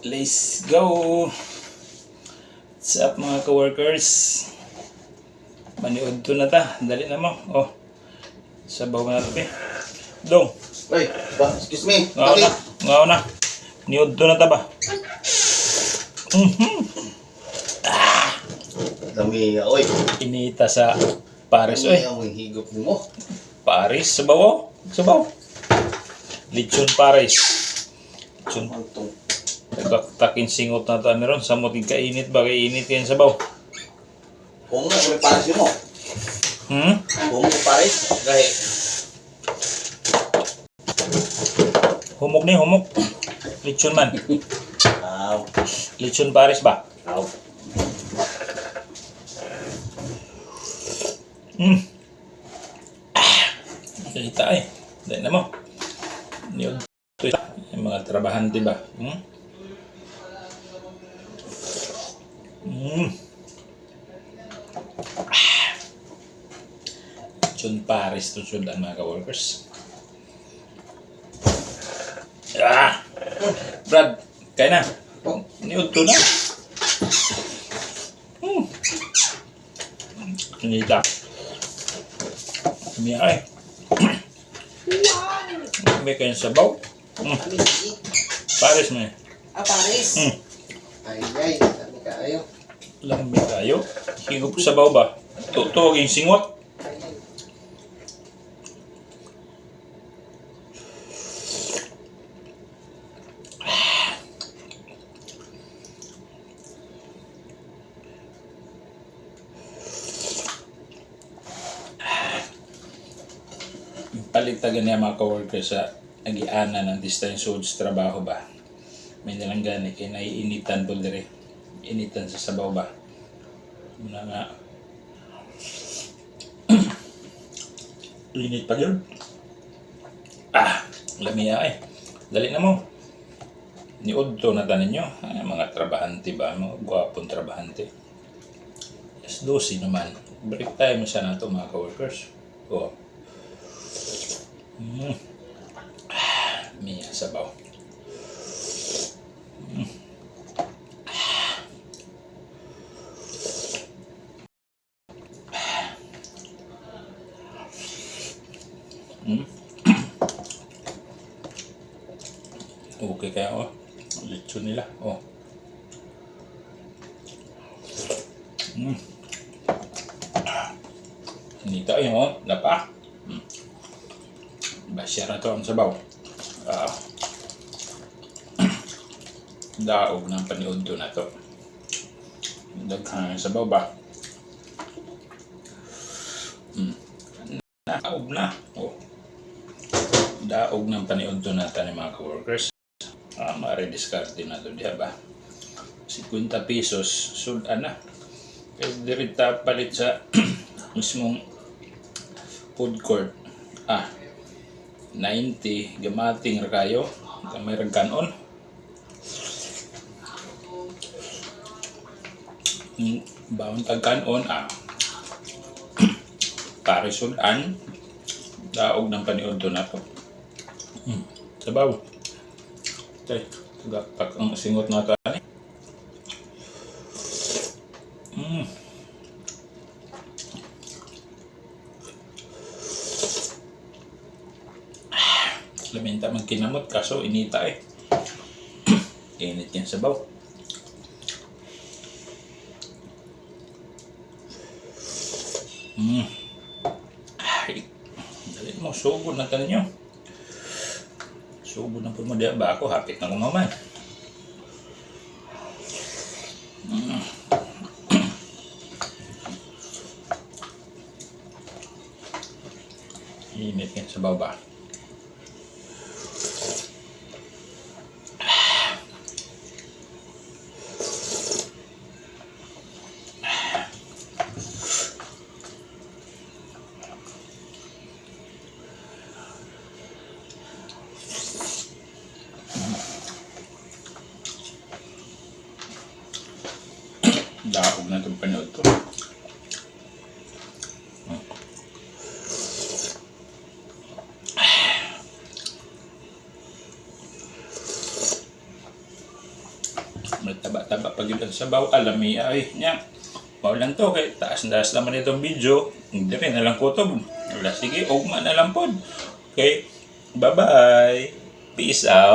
Let's go! What's up mga ka-workers? Maniod to na ta. Dali na mo. Oh. Sabaw na natin. Dong. Uy, excuse me. Ngaw na. Ngaw na. Niod to na ta ba? Dami, oy. Inita sa Paris. Oy. Dami ang higop mo. Paris. Sabaw oh. Sabaw. Lechon Paris. Lechon. Takin singot na ta meron. Samot kainit ba? Kaya init yan sabaw. Kung nga, may Paris yun mo. Kung may Paris, dahil. Humok ni, humok. Lechon man. Lechon Paris ba? Salita eh. Dahil na mo. Yun. Ito yung mga trabahante ba? Lechon Paris to sundan mga ka-workers. Brad, kaya na. Niod to na. Nita. May ay. May kayong sabaw. Paris may. Paris. Ay, dami kayo. Lambi kayo. Higop sabaw ba? Tutuog yung singot. Paligtagan niya mga ka-workers sa agiana ng distance sa trabaho ba. May nalang gani kaya naiinitan po dire. Initan sa sabaw ba. Muna nga. Linit pa yun. Lamia eh. Dali na mo. Niod to na tanin nyo. Mga trabahante ba? Mga gwapong trabahante. Yes, 12 naman. Break time siya na ito mga ka-workers. Oh. Mia sabaw. Okay kaya oh. Lechon nila. Oh. Nito yun oh. Lapa. Basya na ito ang sabaw. Daog ng paniod to na ito. Daghang sabaw ba? Daog na. Oh. Daog ng paniod to na ito ni mga ka-workers. Ma-rediscard din na ito diya ba? 50 pesos. Sudan na. Kaya dirita palit sa mismong food court. 90 gamating rakayo may ragkanon baon tagkanon Paris sudan daog ng paniod to na to sabaw tay tagapak ang singot na to Lamenta magkinamot kaso inita eh. Init yan sabaw. Ay, dali mo, sugod na tayo nyo. Sugod na po mo diya ba ako, hapit na kumaman. Init yan sabaw ba? Daog na itong panood to. taba-taba pag yun sa baw, alami ay niya. Maulan to, kay taas-taas naman itong video. Hindi rin nalang kutob. Wala, sige, ugma na lang po. Okay, bye-bye. Peace out.